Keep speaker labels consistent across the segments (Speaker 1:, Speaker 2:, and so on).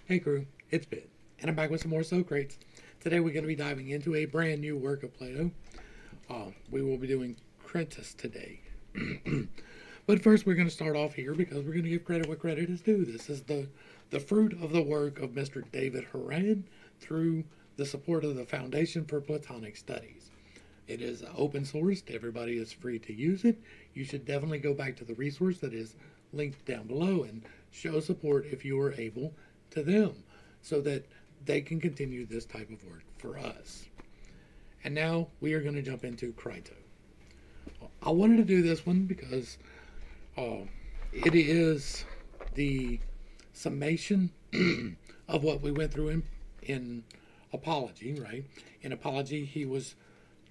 Speaker 1: Hey crew, it's Ben, and I'm back with some more Socrates. Today we're going to be diving into a brand new work of Plato. We will be doing Crito today. But first we're going to start off here because we're going to give credit where credit is due. This is the fruit of the work of Mr. David Haran through the support of the Foundation for Platonic Studies. It is open sourced, everybody is free to use it. You should definitely go back to the resource that is linked down below and show support if you are able to them so that they can continue this type of work for us. And now we are going to jump into Crito. I wanted to do this one because it is the summation of what we went through in Apology, right? In Apology, he was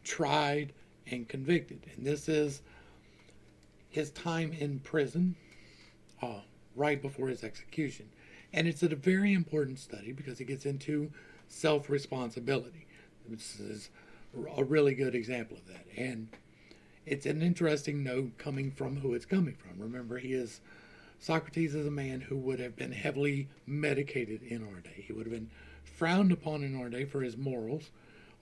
Speaker 1: tried and convicted. And this is his time in prison right before his execution. And it's a very important study because it gets into self responsibility. This is a really good example of that. And it's an interesting note coming from who it's coming from. Remember, Socrates is a man who would have been heavily medicated in our day. He would have been frowned upon in our day for his morals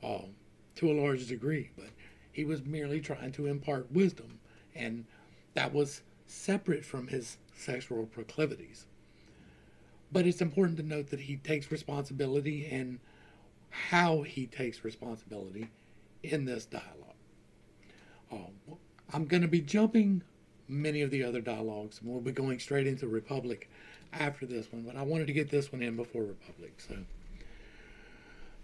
Speaker 1: to a large degree, but he was merely trying to impart wisdom, and that was separate from his sexual proclivities. But it's important to note that he takes responsibility and how he takes responsibility in this dialogue. I'm going to be jumping many of the other dialogues, and we'll be going straight into Republic after this one, but I wanted to get this one in before Republic. So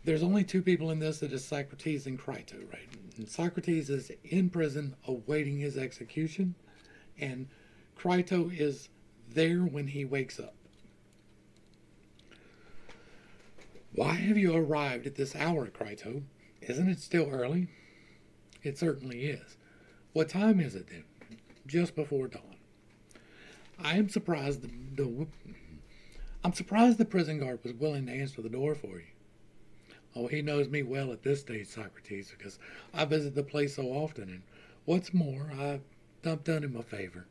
Speaker 1: there's only two people in this, that is Socrates and Crito, right? And Socrates is in prison awaiting his execution, and Crito is there when he wakes up. Why have you arrived at this hour, Crito? Isn't it still early? It certainly is. What time is it then? Just before dawn. I am surprised I'm surprised the prison guard was willing to answer the door for you. Oh, he knows me well at this stage, Socrates, because I visit the place so often, and what's more, I've done him a favor.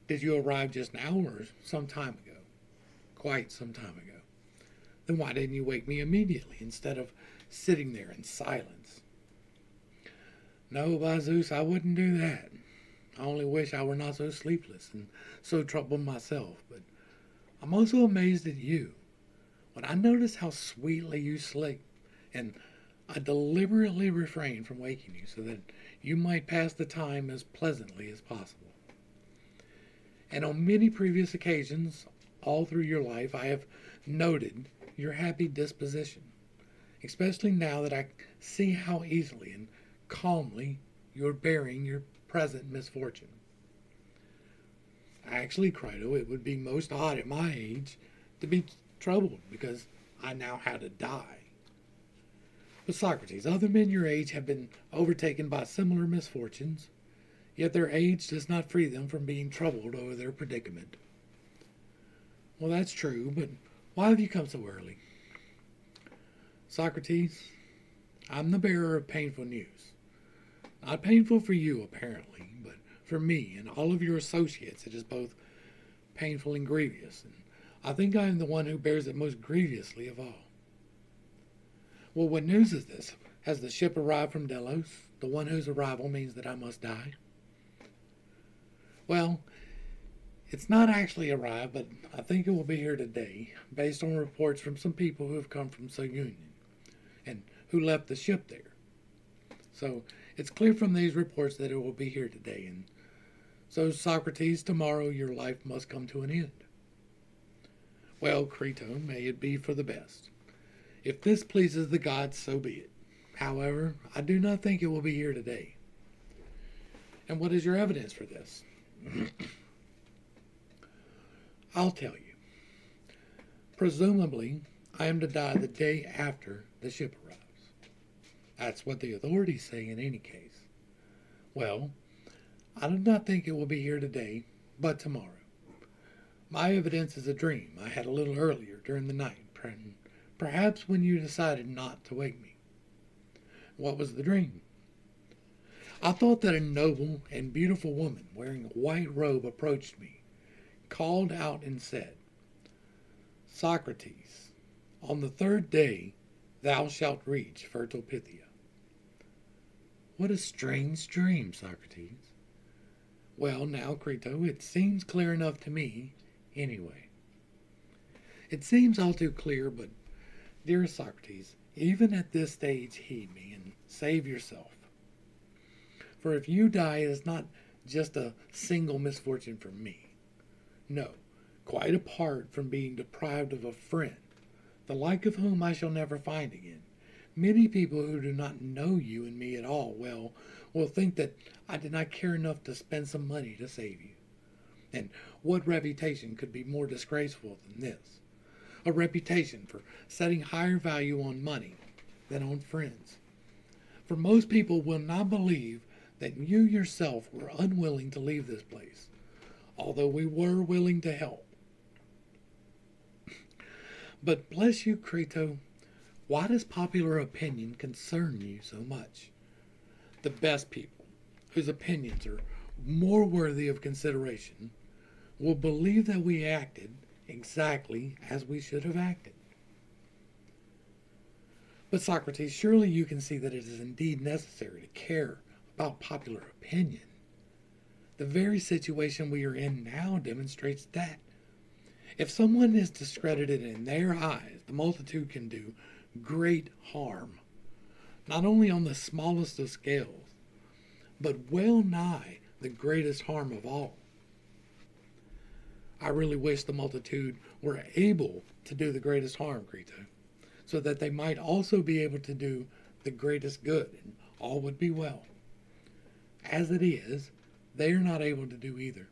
Speaker 1: Did you arrive just now or some time ago? Quite some time ago. Then why didn't you wake me immediately instead of sitting there in silence? No, by Zeus, I wouldn't do that. I only wish I were not so sleepless and so troubled myself, but I'm also amazed at you. When I notice how sweetly you sleep, and I deliberately refrain from waking you so that you might pass the time as pleasantly as possible. And on many previous occasions, all through your life, I have noted your happy disposition, especially now that I see how easily and calmly you're bearing your present misfortune. Actually, Crito, it would be most odd at my age to be troubled because I now had to die. But Socrates, other men your age have been overtaken by similar misfortunes, yet their age does not free them from being troubled over their predicament. Well, that's true, but why have you come so early? Socrates, I'm the bearer of painful news. Not painful for you, apparently, but for me and all of your associates, it is both painful and grievous, and I think I am the one who bears it most grievously of all. Well, what news is this? Has the ship arrived from Delos, the one whose arrival means that I must die? Well, it's not actually arrived, but I think it will be here today, based on reports from some people who have come from Sogunion, and who left the ship there. So it's clear from these reports that it will be here today, and so Socrates, tomorrow your life must come to an end. Well, Crito, may it be for the best. If this pleases the gods, so be it. However, I do not think it will be here today. And what is your evidence for this? I'll tell you. Presumably, I am to die the day after the ship arrives. That's what the authorities say in any case. Well, I do not think it will be here today, but tomorrow. My evidence is a dream I had a little earlier during the night, perhaps when you decided not to wake me. What was the dream? I thought that a noble and beautiful woman wearing a white robe approached me, called out and said, Socrates, on the third day thou shalt reach fertile Pythia. What a strange dream, Socrates. Well, now, Crito, it seems clear enough to me, anyway. It seems all too clear, but, dearest Socrates, even at this stage heed me and save yourself. For if you die, it is not just a single misfortune for me. No, quite apart from being deprived of a friend, the like of whom I shall never find again. Many people who do not know you and me at all well will think that I did not care enough to spend some money to save you. And what reputation could be more disgraceful than this? A reputation for setting higher value on money than on friends. For most people will not believe that you yourself were unwilling to leave this place, although we were willing to help. But bless you, Crito, why does popular opinion concern you so much? The best people, whose opinions are more worthy of consideration, will believe that we acted exactly as we should have acted. But Socrates, surely you can see that it is indeed necessary to care about popular opinion. The very situation we are in now demonstrates that. If someone is discredited in their eyes, the multitude can do great harm, not only on the smallest of scales, but well nigh the greatest harm of all. I really wish the multitude were able to do the greatest harm, Crito, so that they might also be able to do the greatest good, and all would be well. As it is, they are not able to do either,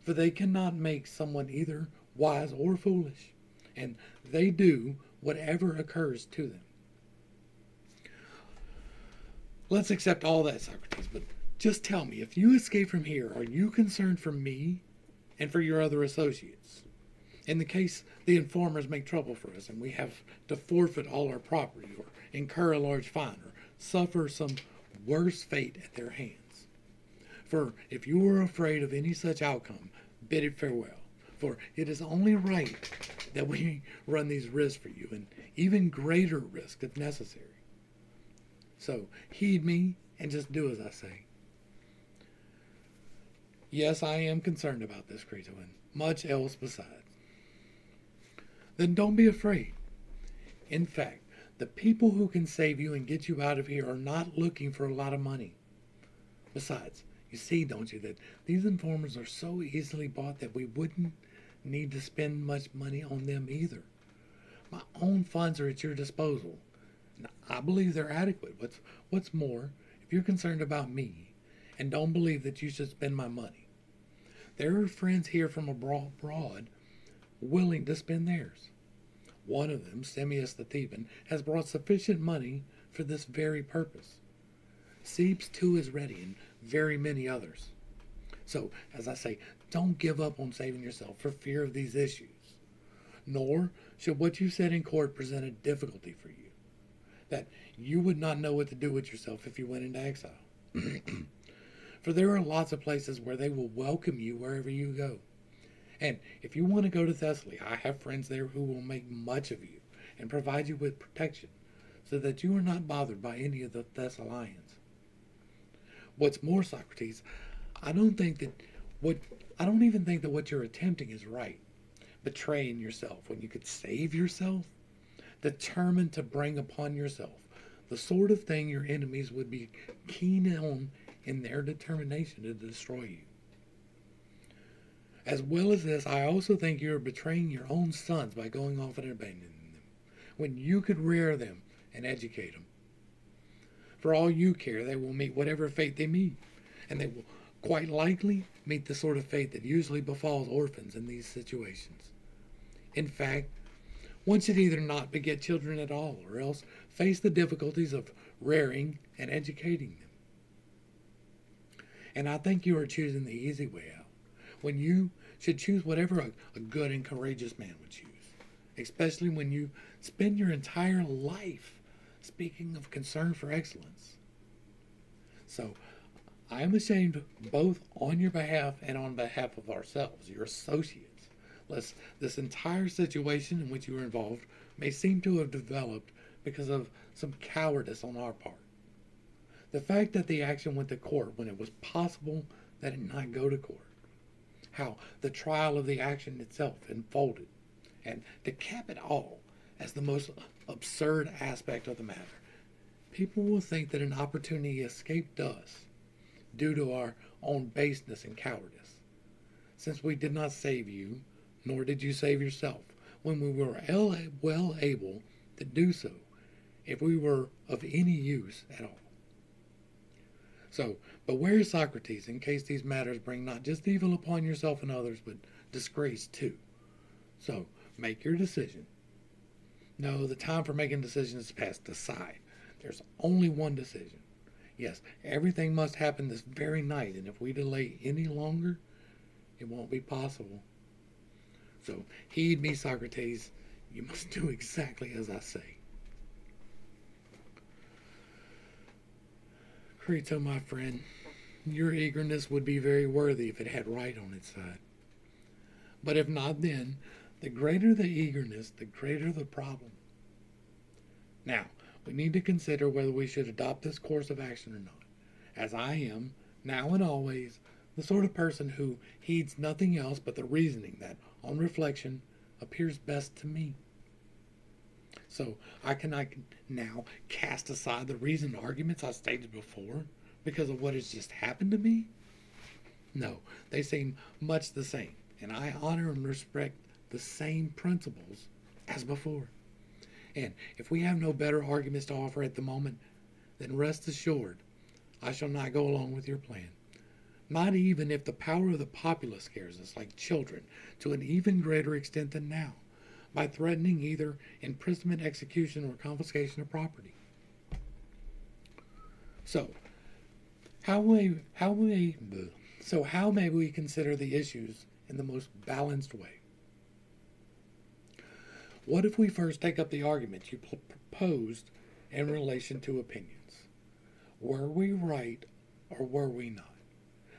Speaker 1: for they cannot make someone either wise or foolish, and they do whatever occurs to them. Let's accept all that, Socrates, but just tell me, if you escape from here, are you concerned for me and for your other associates? In the case the informers make trouble for us and we have to forfeit all our property or incur a large fine or suffer some worse fate at their hands. For if you are afraid of any such outcome, bid it farewell. For it is only right that we run these risks for you, and even greater risk if necessary. So heed me and just do as I say. Yes, I am concerned about this, Crito, and much else besides. Then don't be afraid. In fact, the people who can save you and get you out of here are not looking for a lot of money. Besides, you see, don't you, that these informers are so easily bought that we wouldn't need to spend much money on them either. My own funds are at your disposal, and I believe they're adequate. What's more, if you're concerned about me and don't believe that you should spend my money, there are friends here from abroad willing to spend theirs. One of them, Simmias the Theban, has brought sufficient money for this very purpose. Sebes too is ready, and very many others. So, as I say, don't give up on saving yourself for fear of these issues. Nor should what you said in court present a difficulty for you, that you would not know what to do with yourself if you went into exile. For there are lots of places where they will welcome you wherever you go. And if you want to go to Thessaly, I have friends there who will make much of you and provide you with protection, so that you are not bothered by any of the Thessalians. What's more, Socrates, I don't even think that what you're attempting is right. Betraying yourself when you could save yourself, determined to bring upon yourself the sort of thing your enemies would be keen on in their determination to destroy you. As well as this, I also think you are betraying your own sons by going off and abandoning them, when you could rear them and educate them. For all you care, they will meet whatever fate they meet, and they will quite likely meet the sort of fate that usually befalls orphans in these situations. In fact, one should either not beget children at all, or else face the difficulties of rearing and educating them. And I think you are choosing the easy way out, when you should choose whatever a good and courageous man would choose, especially when you spend your entire life speaking of concern for excellence. So, I am ashamed both on your behalf and on behalf of ourselves, your associates, This entire situation in which you were involved may seem to have developed because of some cowardice on our part. The fact that the action went to court when it was possible that it not go to court. How the trial of the action itself unfolded. And to cap it all, as the most absurd aspect of the matter, people will think that an opportunity escaped us due to our own baseness and cowardice. Since we did not save you, nor did you save yourself, when we were well able to do so, if we were of any use at all. So, beware Socrates, in case these matters bring not just evil upon yourself and others, but disgrace too. So, make your decision. No, the time for making decisions is past. Decide. There's only one decision. Yes, everything must happen this very night, and if we delay any longer, it won't be possible. So, heed me, Socrates. You must do exactly as I say. Crito, my friend, your eagerness would be very worthy if it had right on its side. But if not, then, the greater the eagerness, the greater the problem. Now, we need to consider whether we should adopt this course of action or not, as I am, now and always, the sort of person who heeds nothing else but the reasoning that, on reflection, appears best to me. So I cannot now cast aside the reasoned arguments I stated before because of what has just happened to me? No, they seem much the same, and I honor and respect the same principles as before. And if we have no better arguments to offer at the moment, then rest assured I shall not go along with your plan. Not even if the power of the populace scares us like children to an even greater extent than now, by threatening either imprisonment, execution, or confiscation of property. So, how may we consider the issues in the most balanced way? What if we first take up the arguments you proposed in relation to opinions? Were we right or were we not?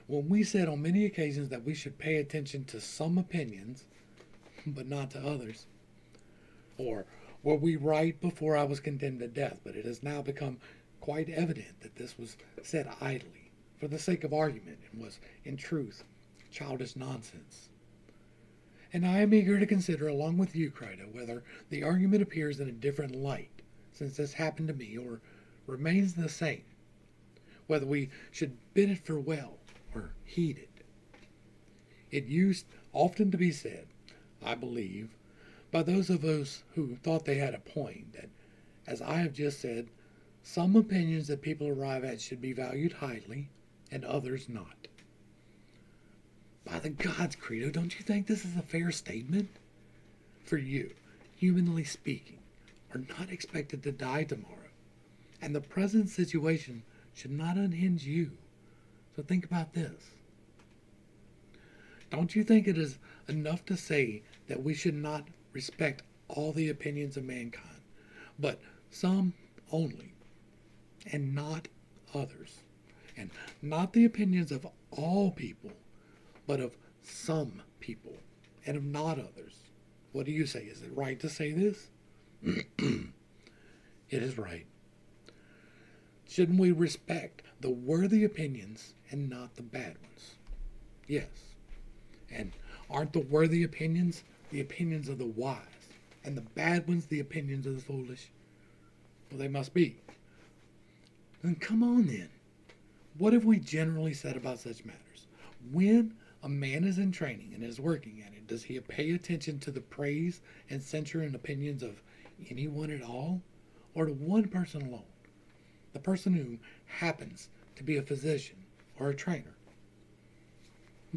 Speaker 1: When we said on many occasions that we should pay attention to some opinions, but not to others, or were we right before I was condemned to death, but it has now become quite evident that this was said idly, for the sake of argument, and was, in truth, childish nonsense? And I am eager to consider, along with you, Crito, whether the argument appears in a different light, since this happened to me, or remains the same, whether we should bid it farewell, or heed it. It used often to be said, I believe, by those of us who thought they had a point, that, as I have just said, some opinions that people arrive at should be valued highly, and others not. By the gods, Crito, don't you think this is a fair statement? For you, humanly speaking, are not expected to die tomorrow, and the present situation should not unhinge you. So think about this. Don't you think it is enough to say that we should not respect all the opinions of mankind, but some only, and not others, and not the opinions of all people, but of some people, and of not others? What do you say? Is it right to say this? It is right. Shouldn't we respect the worthy opinions and not the bad ones? Yes. And aren't the worthy opinions the opinions of the wise, and the bad ones the opinions of the foolish? Well, they must be. Then come on then. What have we generally said about such matters? When a man is in training and is working at it, does he pay attention to the praise and censure and opinions of anyone at all, or to one person alone? The person who happens to be a physician or a trainer?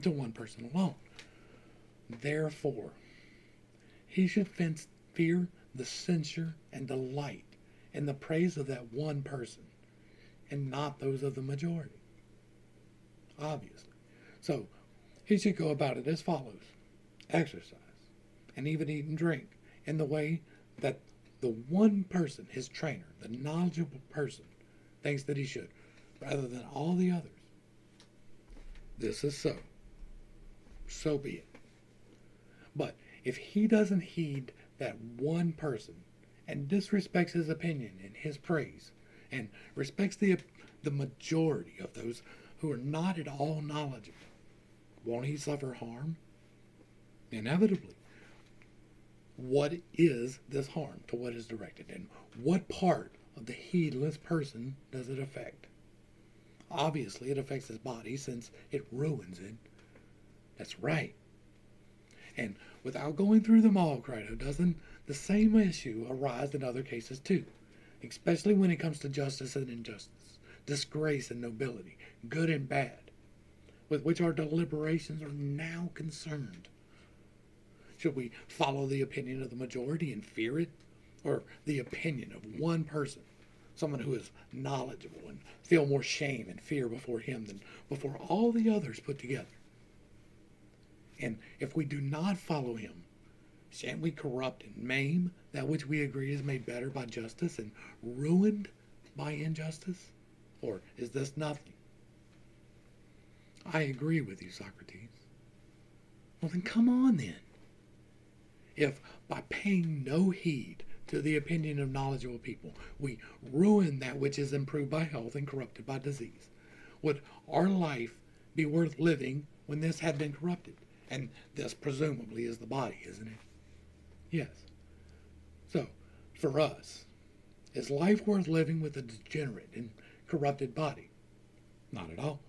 Speaker 1: To one person alone. Therefore, he should fear the censure and delight in the praise of that one person, and not those of the majority. Obviously. So, he should go about it as follows. Exercise, and even eat and drink, in the way that the one person, his trainer, the knowledgeable person, thinks that he should, rather than all the others. This is so. So be it. But if he doesn't heed that one person and disrespects his opinion and his praise and respects the majority of those who are not at all knowledgeable, won't he suffer harm? Inevitably. What is this harm to what is directed, and what part of the heedless person does it affect? Obviously, it affects his body since it ruins it. That's right. And without going through them all, Crito, doesn't the same issue arise in other cases too? Especially when it comes to justice and injustice, disgrace and nobility, good and bad, with which our deliberations are now concerned. Should we follow the opinion of the majority and fear it, or the opinion of one person, someone who is knowledgeable, and feel more shame and fear before him than before all the others put together? And if we do not follow him, shan't we corrupt and maim that which we agree is made better by justice and ruined by injustice? Or is this nothing? I agree with you, Socrates. Well, then come on then. If by paying no heed to the opinion of knowledgeable people, we ruin that which is improved by health and corrupted by disease, would our life be worth living when this had been corrupted? And this presumably is the body, isn't it? Yes. So, for us, is life worth living with a degenerate and corrupted body? Not at all.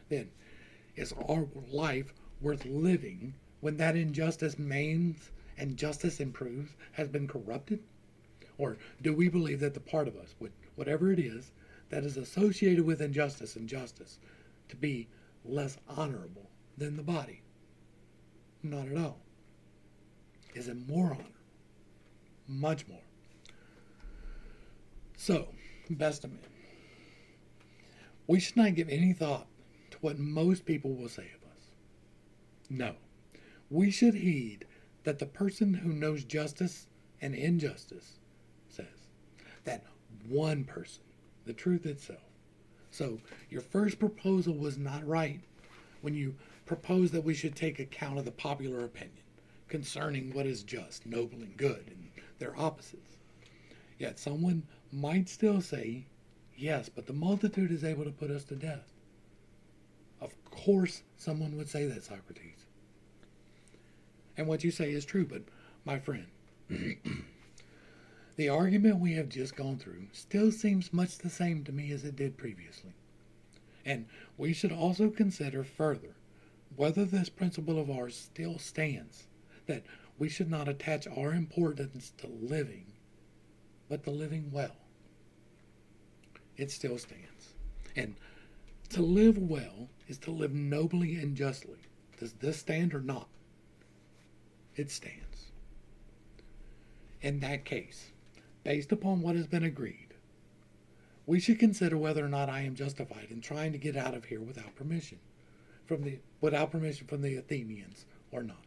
Speaker 1: Then, is our life worth living when that injustice maims and justice improves has been corrupted? Or do we believe that the part of us, whatever it is, that is associated with injustice and justice, to be less honorable than the body? Not at all. Is it more honor? Much more. So, best of men, we should not give any thought to what most people will say of us. No. We should heed that the person who knows justice and injustice says. That one person, the truth itself. So, your first proposal was not right when you proposed that we should take account of the popular opinion concerning what is just, noble, and good, and their opposites. Yet someone might still say, yes, but the multitude is able to put us to death. Of course someone would say that, Socrates. And what you say is true, but my friend, the argument we have just gone through still seems much the same to me as it did previously. And we should also consider further whether this principle of ours still stands, that we should not attach our importance to living, but to living well. It still stands. And to live well is to live nobly and justly. Does this stand or not? It stands. In that case, based upon what has been agreed, we should consider whether or not I am justified in trying to get out of here without permission from the Athenians or not.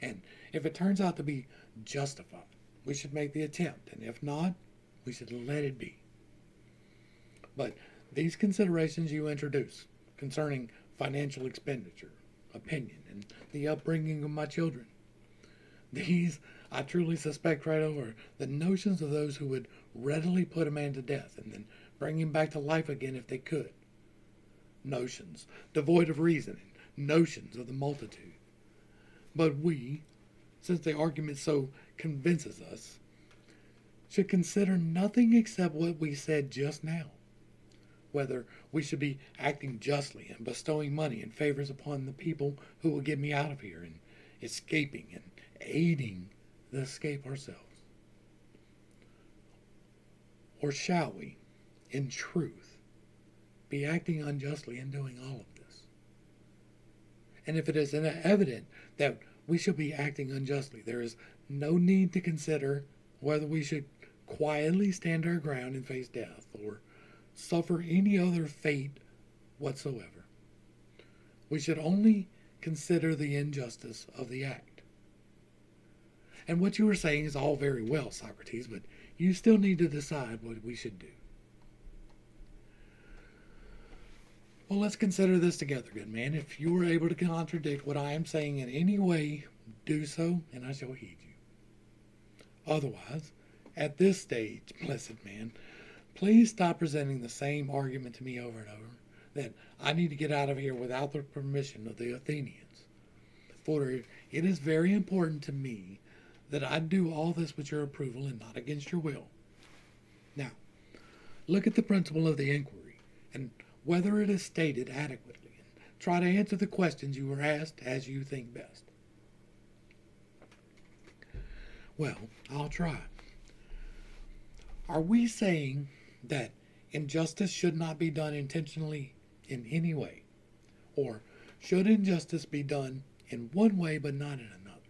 Speaker 1: And if it turns out to be justified, we should make the attempt, and if not, we should let it be. But these considerations you introduce concerning financial expenditure, opinion, and the upbringing of my children, these, I truly suspect, Crito, are the notions of those who would readily put a man to death and then bring him back to life again if they could. Notions devoid of reasoning, notions of the multitude. But we, since the argument so convinces us, should consider nothing except what we said just now. Whether we should be acting justly and bestowing money and favors upon the people who will get me out of here and escaping and aiding the escape ourselves. Or shall we, in truth, be acting unjustly and doing all of this? And if it is evident that we shall be acting unjustly, there is no need to consider whether we should quietly stand our ground and face death, or suffer any other fate whatsoever. We should only consider the injustice of the act. And what you are saying is all very well, Socrates, but you still need to decide what we should do. Well, let's consider this together, good man. If you are able to contradict what I am saying in any way, Do so, and I shall heed you. Otherwise, at this stage, blessed man, please stop presenting the same argument to me over and over, that I need to get out of here without the permission of the Athenians. For it is very important to me that I do all this with your approval and not against your will. Now, look at the principle of the inquiry, and whether it is stated adequately, and try to answer the questions you were asked as you think best. Well, I'll try. Are we saying that injustice should not be done intentionally in any way? Or should injustice be done in one way but not in another?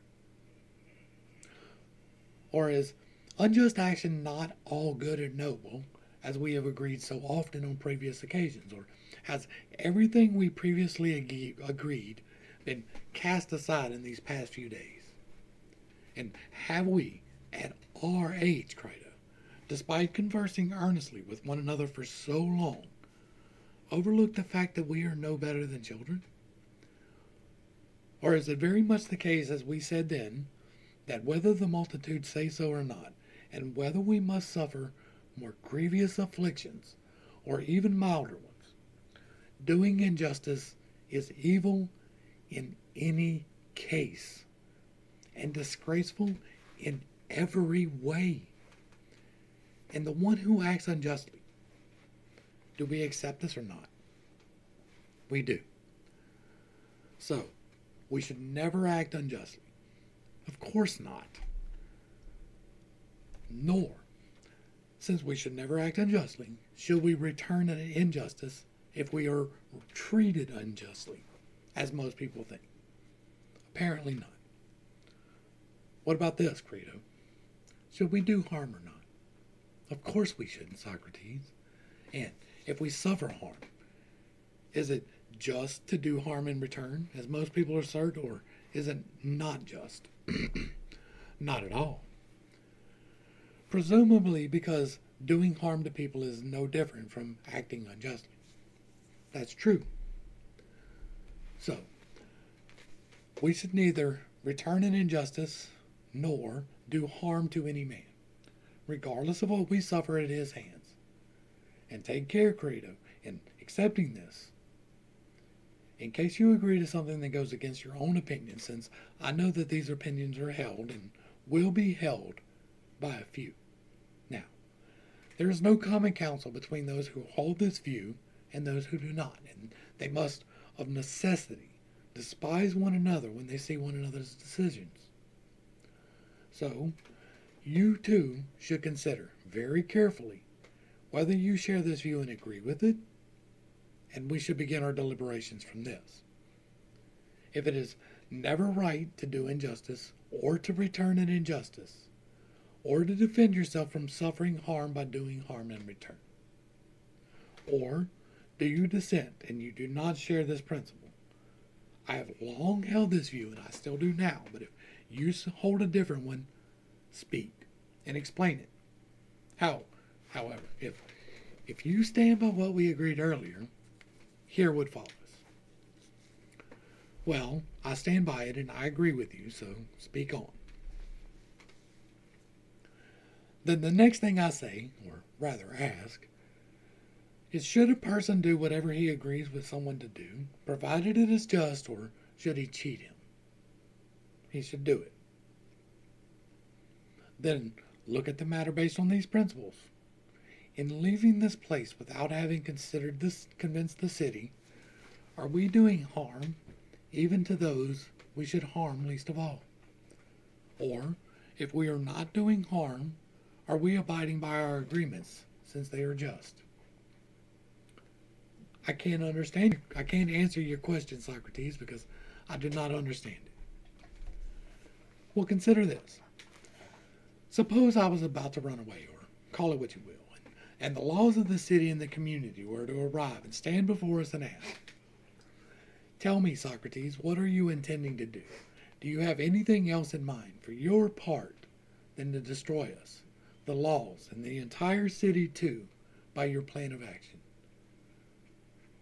Speaker 1: Or is unjust action not all good and noble, as we have agreed so often on previous occasions? Or has everything we previously agreed been cast aside in these past few days? And have we, at our age, Crito, despite conversing earnestly with one another for so long, overlooked the fact that we are no better than children? Or is it very much the case, as we said then, that whether the multitude say so or not, and whether we must suffer more grievous afflictions, or even milder ones, doing injustice is evil in any case, and disgraceful in every way? And the one who acts unjustly, do we accept this or not? We do. So, we should never act unjustly. Of course not. Nor, since we should never act unjustly, should we return an injustice if we are treated unjustly, as most people think. Apparently not. What about this, Crito? Should we do harm or not? Of course we shouldn't, Socrates. And if we suffer harm, is it just to do harm in return, as most people assert, or is it not just? Not at all. Presumably because doing harm to people is no different from acting unjustly. That's true. So, we should neither return an injustice nor do harm to any man, regardless of what we suffer at his hands. And take care, Crito, in accepting this, in case you agree to something that goes against your own opinion, since I know that these opinions are held and will be held by a few. Now, there is no common counsel between those who hold this view and those who do not, and they must, of necessity, despise one another when they see one another's decisions. So, you too should consider very carefully whether you share this view and agree with it, and we should begin our deliberations from this. If it is never right to do injustice, or to return an injustice, or to defend yourself from suffering harm by doing harm in return, or do you dissent and you do not share this principle? I have long held this view, and I still do now, but if you hold a different one, speak and explain it. However, if you stand by what we agreed earlier, here what follows. Well, I stand by it and I agree with you, so speak on. Then the next thing I say, or rather ask, is should a person do whatever he agrees with someone to do, provided it is just, or should he cheat him? He should do it. Then look at the matter based on these principles. In leaving this place without having convinced the city, are we doing harm even to those we should harm least of all? Or, if we are not doing harm, are we abiding by our agreements since they are just? I can't answer your question, Socrates, because I do not understand it. Well, consider this. Suppose I was about to run away, or call it what you will, and the laws of the city and the community were to arrive and stand before us and ask, tell me, Socrates, what are you intending to do? Do you have anything else in mind for your part than to destroy us, the laws, and the entire city too, by your plan of action?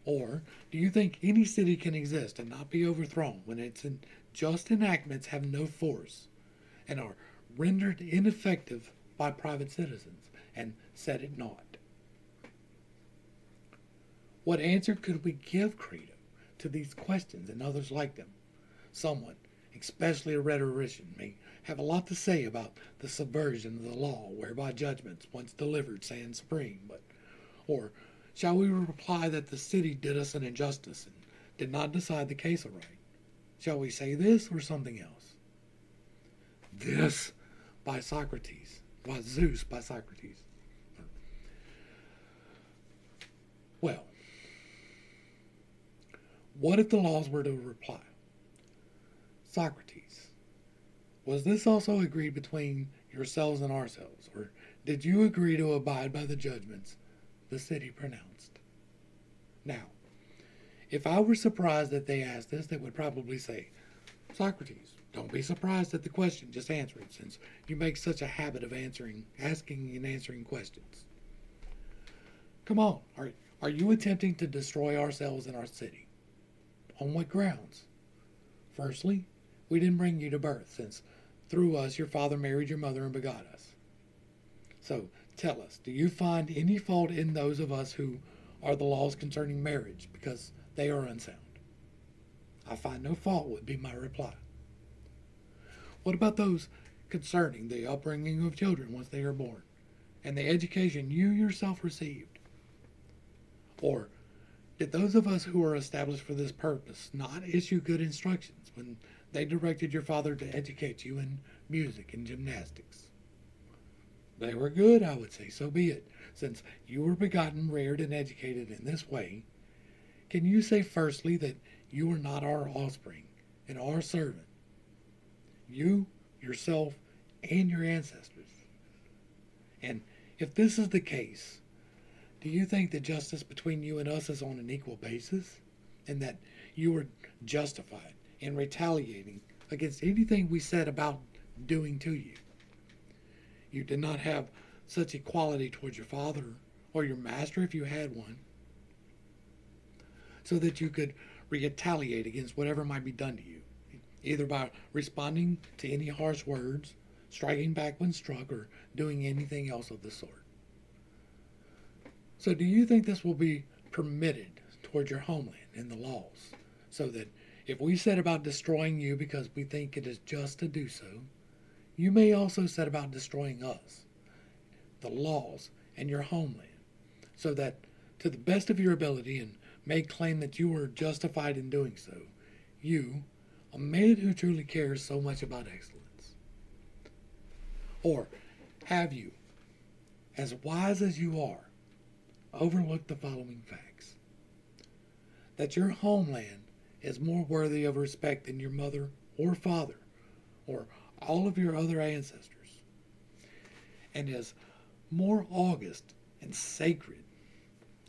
Speaker 1: Or do you think any city can exist and not be overthrown when its just enactments have no force and are rendered ineffective by private citizens, and set it not. What answer could we give, Crito, to these questions and others like them? Someone, especially a rhetorician, may have a lot to say about the subversion of the law whereby judgments once delivered stand supreme, or shall we reply that the city did us an injustice and did not decide the case aright? Shall we say this or something else? This by Socrates. Why, Zeus by Socrates. Well, what if the laws were to reply? Socrates, was this also agreed between yourselves and ourselves, or did you agree to abide by the judgments the city pronounced? Now, if I were surprised that they asked this, they would probably say, Socrates, don't be surprised at the question, just answer it, since you make such a habit of asking and answering questions. Come on, are you attempting to destroy ourselves and our city? On what grounds? Firstly, we didn't bring you to birth, since through us your father married your mother and begot us. So tell us, do you find any fault in those of us who are the laws concerning marriage, because they are unsound? I find no fault, would be my reply. What about those concerning the upbringing of children once they are born, and the education you yourself received? Or did those of us who are established for this purpose not issue good instructions when they directed your father to educate you in music and gymnastics? They were good, I would say, so be it, since you were begotten, reared, and educated in this way. Can you say firstly that you are not our offspring and our servant? You, yourself, and your ancestors. And if this is the case, do you think that justice between you and us is on an equal basis, and that you were justified in retaliating against anything we said about doing to you? You did not have such equality towards your father or your master, if you had one, so that you could retaliate against whatever might be done to you, either by responding to any harsh words, striking back when struck, or doing anything else of the sort. So do you think this will be permitted toward your homeland in the laws, so that if we set about destroying you because we think it is just to do so, you may also set about destroying us, the laws, and your homeland, so that to the best of your ability, and may claim that you were justified in doing so, you, a man who truly cares so much about excellence? Or have you, as wise as you are, overlooked the following facts? That your homeland is more worthy of respect than your mother or father or all of your other ancestors, and is more august and sacred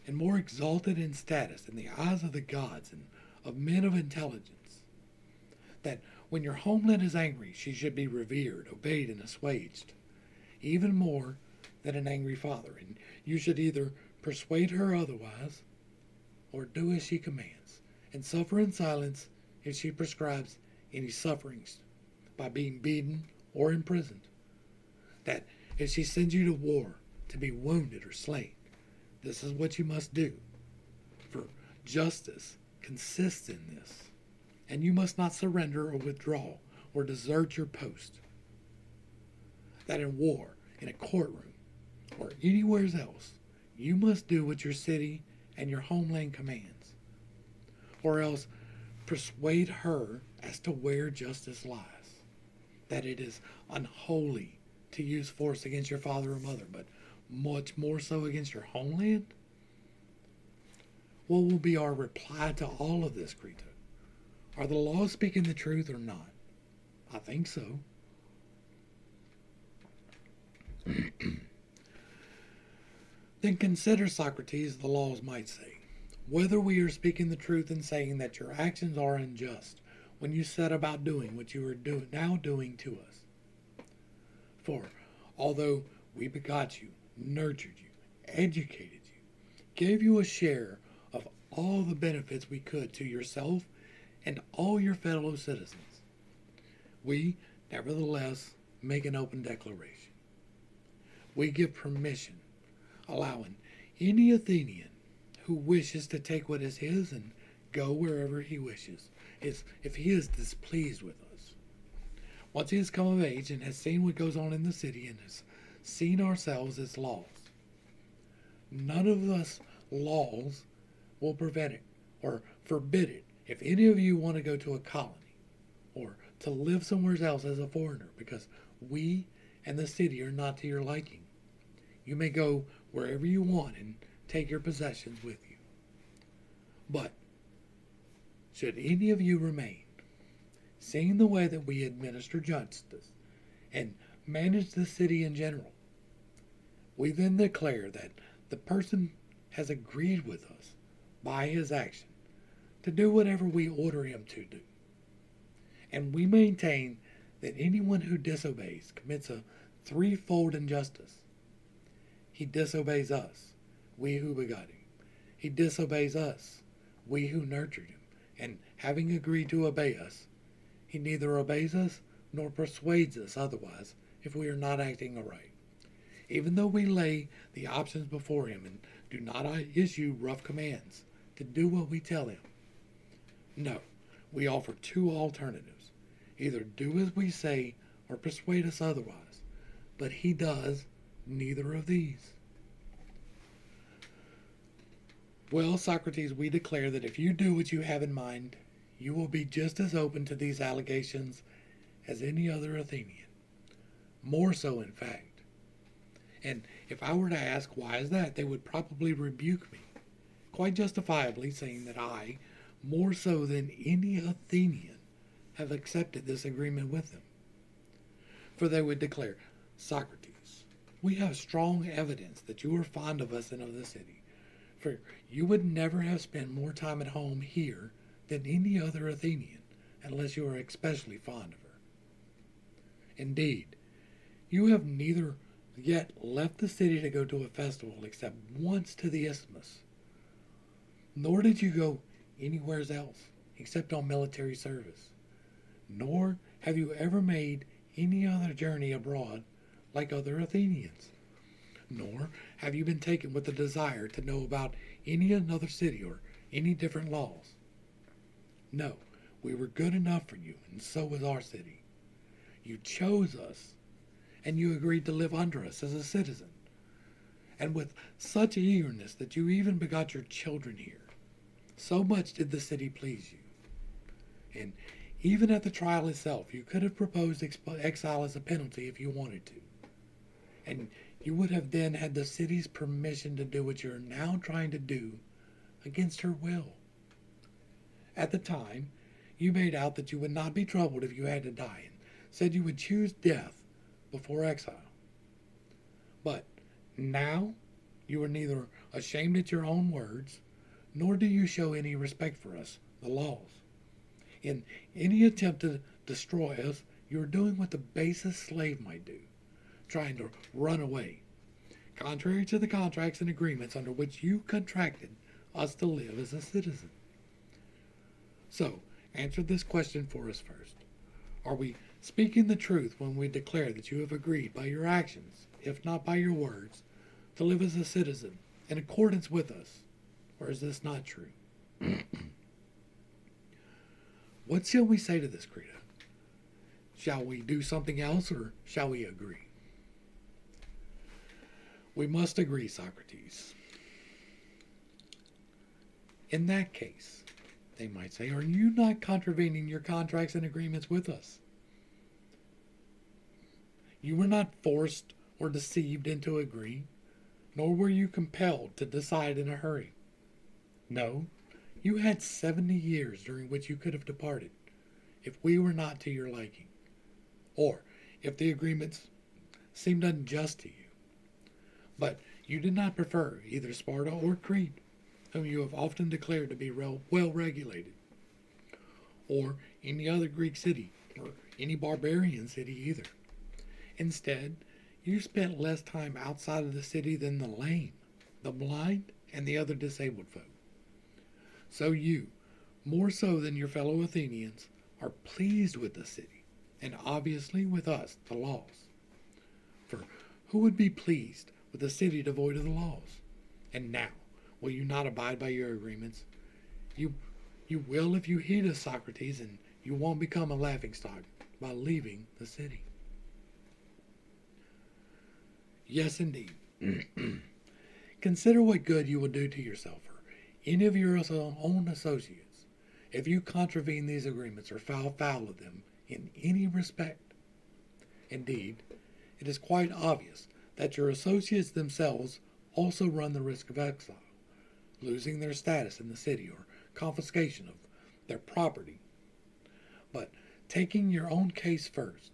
Speaker 1: and more exalted in status in the eyes of the gods and of men of intelligence, that when your homeland is angry, she should be revered, obeyed, and assuaged, even more than an angry father, and you should either persuade her otherwise, or do as she commands, and suffer in silence if she prescribes any sufferings by being beaten or imprisoned. That if she sends you to war to be wounded or slain, this is what you must do. For justice consists in this, and you must not surrender or withdraw or desert your post. That in war, in a courtroom, or anywhere else, you must do what your city and your homeland commands, or else persuade her as to where justice lies, that it is unholy to use force against your father or mother, but much more so against your homeland? What will be our reply to all of this, Crito? Are the laws speaking the truth or not? I think so. Then consider, Socrates, the laws might say, whether we are speaking the truth in saying that your actions are unjust when you set about doing what you are now doing to us. For although we begot you, nurtured you, educated you, gave you a share of all the benefits we could to yourself and all your fellow citizens, we nevertheless make an open declaration. We give permission, allowing any Athenian who wishes to take what is his and go wherever he wishes, if he is displeased with us. Once he has come of age and has seen what goes on in the city and has seen ourselves as laws, none of us laws will prevent it or forbid it if any of you want to go to a colony or to live somewhere else as a foreigner because we and the city are not to your liking. You may go wherever you want and take your possessions with you. But should any of you remain, seeing the way that we administer justice and manage the city in general, we then declare that the person has agreed with us by his action to do whatever we order him to do. And we maintain that anyone who disobeys commits a threefold injustice. He disobeys us, we who begot him. He disobeys us, we who nurtured him. And having agreed to obey us, he neither obeys us nor persuades us otherwise if we are not acting aright. Even though we lay the options before him and do not issue rough commands to do what we tell him. No, we offer two alternatives. Either do as we say or persuade us otherwise. But he does neither of these. Well, Socrates, we declare that if you do what you have in mind, you will be just as open to these allegations as any other Athenian. More so, in fact. And if I were to ask why is that, they would probably rebuke me, quite justifiably saying that I, more so than any Athenian, have accepted this agreement with them. For they would declare, Socrates, we have strong evidence that you are fond of us and of the city. For you would never have spent more time at home here than any other Athenian, unless you are especially fond of her. Indeed, you have neither yet left the city to go to a festival except once to the Isthmus, nor did you go anywhere else except on military service, nor have you ever made any other journey abroad like other Athenians. Nor have you been taken with a desire to know about any another city or any different laws. No, we were good enough for you, and so was our city. You chose us, and you agreed to live under us as a citizen, and with such eagerness that you even begot your children here. So much did the city please you. And even at the trial itself, you could have proposed exile as a penalty if you wanted to. And you would have then had the city's permission to do what you're now trying to do against her will. At the time, you made out that you would not be troubled if you had to die, and said you would choose death before exile. But now you are neither ashamed at your own words, nor do you show any respect for us, the laws. In any attempt to destroy us, you are doing what the basest slave might do, trying to run away, contrary to the contracts and agreements under which you contracted us to live as a citizen. So, answer this question for us first. Are we speaking the truth when we declare that you have agreed by your actions, if not by your words, to live as a citizen in accordance with us, or is this not true? What shall we say to this, Crito? Shall we do something else, or shall we agree? We must agree, Socrates. In that case, they might say, are you not contravening your contracts and agreements with us? You were not forced or deceived into agreeing, nor were you compelled to decide in a hurry. No, you had 70 years during which you could have departed, if we were not to your liking, or if the agreements seemed unjust to you. But you did not prefer either Sparta or Crete, whom you have often declared to be well regulated, or any other Greek city, or any barbarian city either. Instead, you spent less time outside of the city than the lame, the blind, and the other disabled folk. So you, more so than your fellow Athenians, are pleased with the city, and obviously with us, the laws. For who would be pleased with a city devoid of the laws? And now, will you not abide by your agreements? You, you will if you heed us, Socrates, and you won't become a laughingstock by leaving the city. Yes, indeed. Consider what good you will do to yourself or any of your own associates if you contravene these agreements or fall foul of them in any respect. Indeed, it is quite obvious that your associates themselves also run the risk of exile, losing their status in the city or confiscation of their property. But taking your own case first,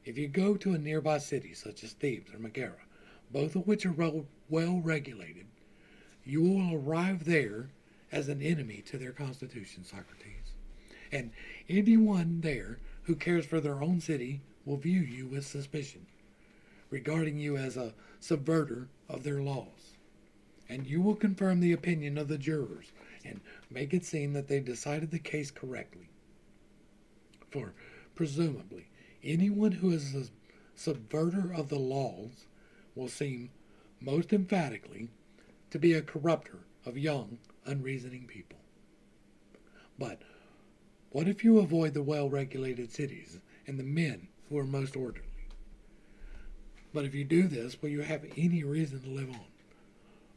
Speaker 1: if you go to a nearby city such as Thebes or Megara, both of which are well regulated, you will arrive there as an enemy to their constitution, Socrates. And anyone there who cares for their own city will view you with suspicion, regarding you as a subverter of their laws. And you will confirm the opinion of the jurors and make it seem that they decided the case correctly. For, presumably, anyone who is a subverter of the laws will seem most emphatically to be a corrupter of young, unreasoning people. But what if you avoid the well-regulated cities and the men who are most orderly? But if you do this, will you have any reason to live on?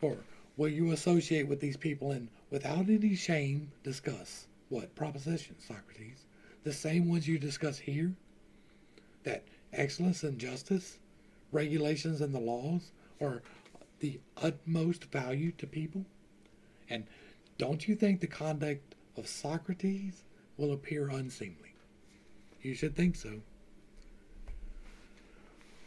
Speaker 1: Or will you associate with these people and, without any shame, discuss what propositions, Socrates? The same ones you discuss here? That excellence and justice, regulations and the laws, are the utmost value to people? And don't you think the conduct of Socrates will appear unseemly? You should think so.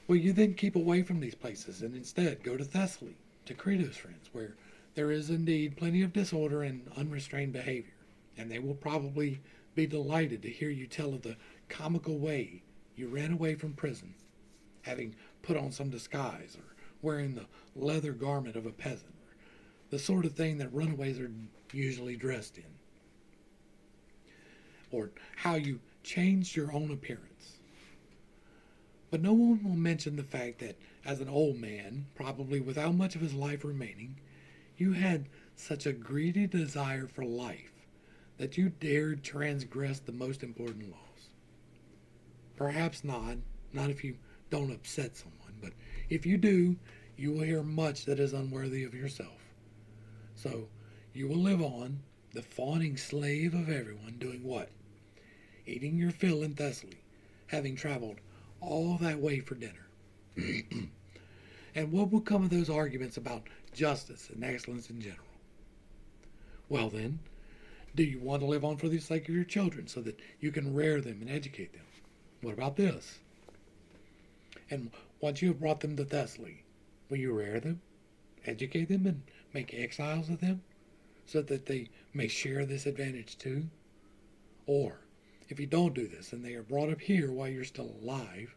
Speaker 1: Will you then keep away from these places and instead go to Thessaly, to Crito's friends, where there is indeed plenty of disorder and unrestrained behavior, and they will probably be delighted to hear you tell of the comical way you ran away from prison, having put on some disguise, or wearing the leather garment of a peasant, or the sort of thing that runaways are usually dressed in, or how you changed your own appearance. But no one will mention the fact that, as an old man, probably without much of his life remaining, you had such a greedy desire for life that you dared transgress the most important laws. Perhaps not if you don't upset someone, but if you do, you will hear much that is unworthy of yourself. So you will live on, the fawning slave of everyone, doing what? Eating your fill in Thessaly, having traveled all that way for dinner. And what will come of those arguments about justice and excellence in general? Well then, do you want to live on for the sake of your children so that you can rear them and educate them? What about this? And once you have brought them to Thessaly, will you rear them, educate them, and make exiles of them so that they may share this advantage too? Or, if you don't do this and they are brought up here while you're still alive,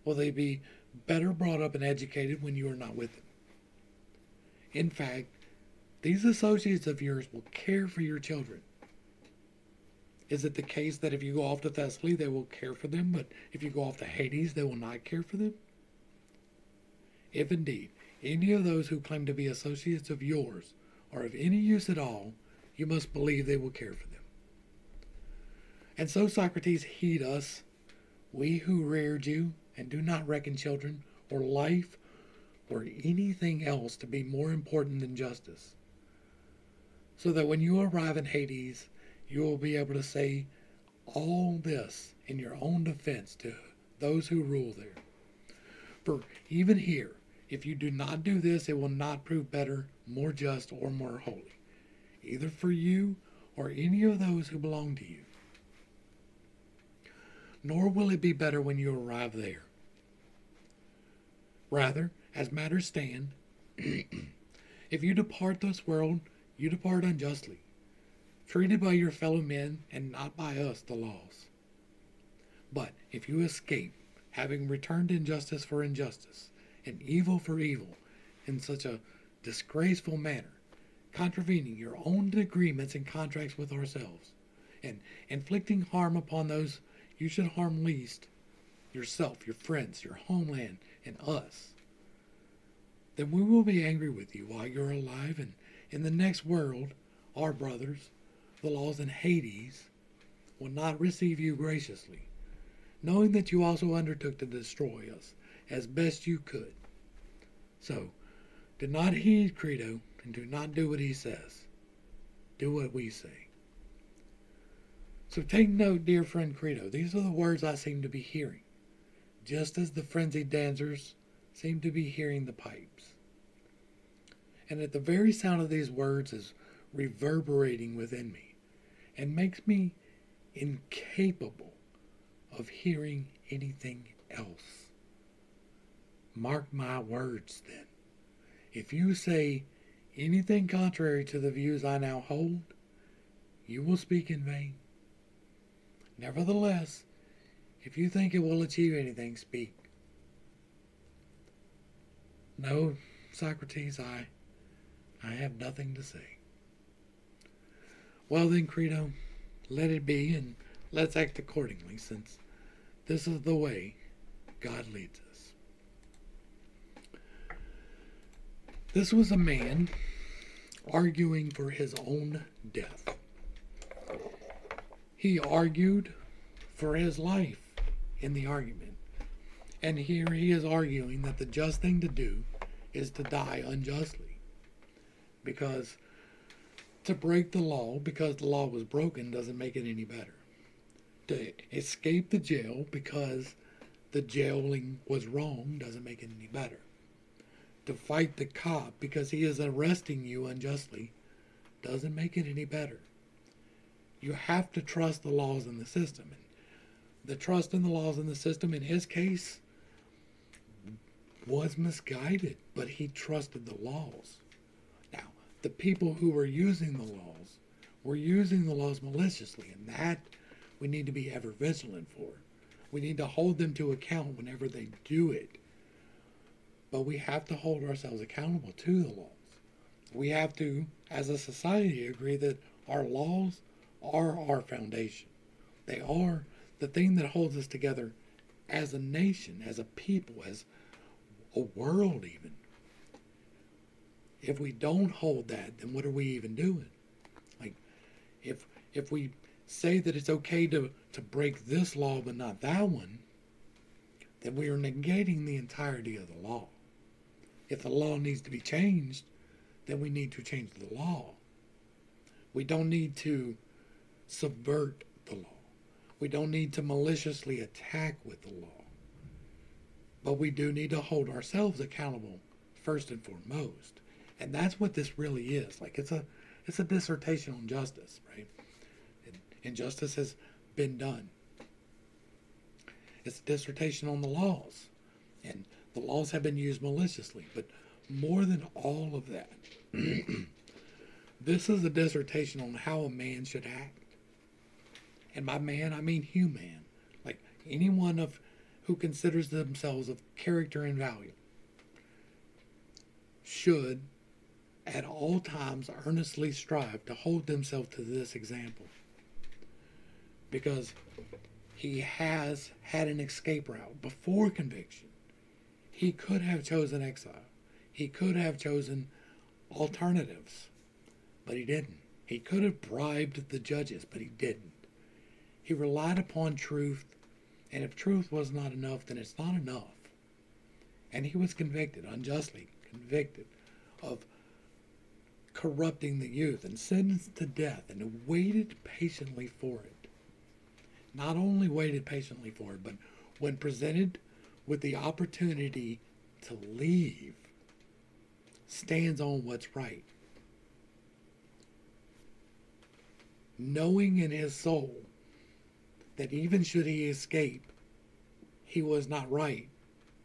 Speaker 1: will they be better brought up and educated when you are not with them? In fact, these associates of yours will care for your children. Is it the case that if you go off to Thessaly, they will care for them, but if you go off to Hades, they will not care for them? If indeed any of those who claim to be associates of yours are of any use at all, you must believe they will care for them. And so, Socrates, heed us, we who reared you, and do not reckon children, or life, or anything else to be more important than justice, so that when you arrive in Hades, you will be able to say all this in your own defense to those who rule there. For even here, if you do not do this, it will not prove better, more just, or more holy, either for you or any of those who belong to you. Nor will it be better when you arrive there. Rather, as matters stand, if you depart this world, you depart unjustly, treated by your fellow men and not by us, the laws. But if you escape, having returned injustice for injustice, and evil for evil, in such a disgraceful manner, contravening your own agreements and contracts with ourselves, and inflicting harm upon those you should harm least yourself, your friends, your homeland, and us, then we will be angry with you while you're alive, and in the next world, our brothers, the laws in Hades, will not receive you graciously, knowing that you also undertook to destroy us as best you could. So, do not heed Crito, and do not do what he says. Do what we say. So take note, dear friend Crito, these are the words I seem to be hearing, just as the frenzied dancers seem to be hearing the pipes. And at the very sound of these words is reverberating within me, and makes me incapable of hearing anything else. Mark my words, then. If you say anything contrary to the views I now hold, you will speak in vain. Nevertheless, if you think it will achieve anything, speak. No, Socrates, I have nothing to say. Well then, Crito, let it be, and let's act accordingly, since this is the way God leads us. This was a man arguing for his own death. He argued for his life in the argument. And here he is arguing that the just thing to do is to die unjustly. Because to break the law, because the law was broken, doesn't make it any better. To escape the jail because the jailing was wrong doesn't make it any better. To fight the cop because he is arresting you unjustly doesn't make it any better. You have to trust the laws in the system. And the trust in the laws in the system, in his case, was misguided, but he trusted the laws. Now, the people who were using the laws were using the laws maliciously, and that we need to be ever vigilant for. We need to hold them to account whenever they do it. But we have to hold ourselves accountable to the laws. We have to, as a society, agree that our laws are our foundation. They are the thing that holds us together as a nation, as a people, as a world even. If we don't hold that, then what are we even doing? Like, if we say that it's okay to break this law but not that one, then we are negating the entirety of the law. If the law needs to be changed, then we need to change the law. We don't need to subvert the law. We don't need to maliciously attack with the law. But we do need to hold ourselves accountable first and foremost. And that's what this really is. Like, it's a dissertation on justice, right? And justice has been done. It's a dissertation on the laws. And the laws have been used maliciously. But more than all of that, this is a dissertation on how a man should act. And by man, I mean human. Like anyone who considers themselves of character and value should at all times earnestly strive to hold themselves to this example. Because he has had an escape route before conviction. He could have chosen exile. He could have chosen alternatives, but he didn't. He could have bribed the judges, but he didn't. He relied upon truth, and if truth was not enough, then it's not enough. And he was convicted, unjustly convicted, of corrupting the youth and sentenced to death, and waited patiently for it. Not only waited patiently for it, but when presented with the opportunity to leave, stands on what's right. Knowing in his soul that even should he escape, he was not right,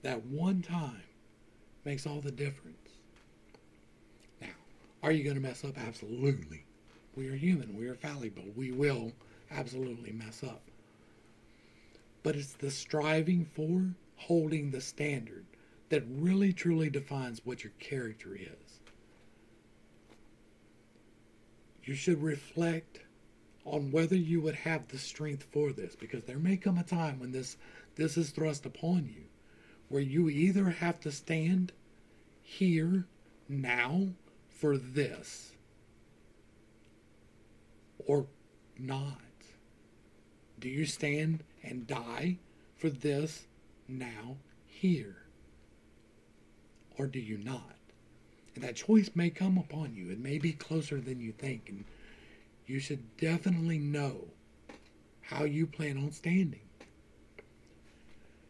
Speaker 1: that one time makes all the difference. Now, are you going to mess up? Absolutely. We are human. We are fallible. We will absolutely mess up. But it's the striving for holding the standard that really truly defines what your character is. You should reflect on whether you would have the strength for this, because there may come a time when this is thrust upon you, where you either have to stand here now for this or not. Do you stand and die for this now here, or do you not? And that choice may come upon you. It may be closer than you think, and you should definitely know how you plan on standing.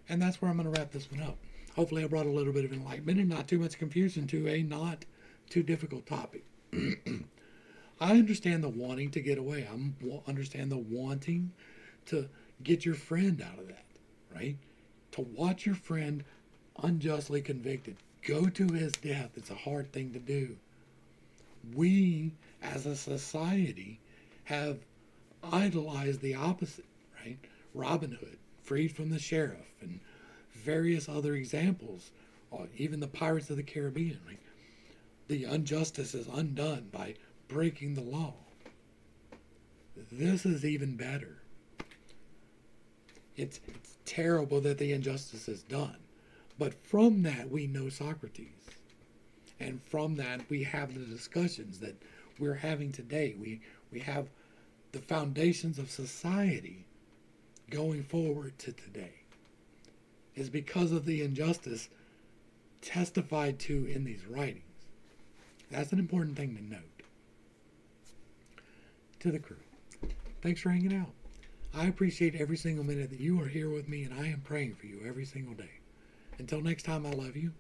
Speaker 1: And that's where I'm going to wrap this one up. Hopefully I brought a little bit of enlightenment and not too much confusion to a not too difficult topic. I understand the wanting to get away. I understand the wanting to get your friend out of that, right? To watch your friend unjustly convicted go to his death, it's a hard thing to do. We, as a society, have idolized the opposite, right? Robin Hood, freed from the sheriff, and various other examples, even the Pirates of the Caribbean, right? The injustice is undone by breaking the law. This is even better. It's terrible that the injustice is done. But from that, we know Socrates. And from that, we have the discussions that we're having today. We have the foundations of society going forward to today. Is because of the injustice testified to in these writings. That's an important thing to note. To the crew, thanks for hanging out. I appreciate every single minute that you are here with me, and I am praying for you every single day. Until next time, I love you.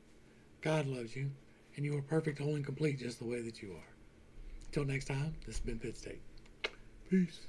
Speaker 1: God loves you, and you are perfect, whole, and complete just the way that you are. Until next time, this has been Pit State. Peace.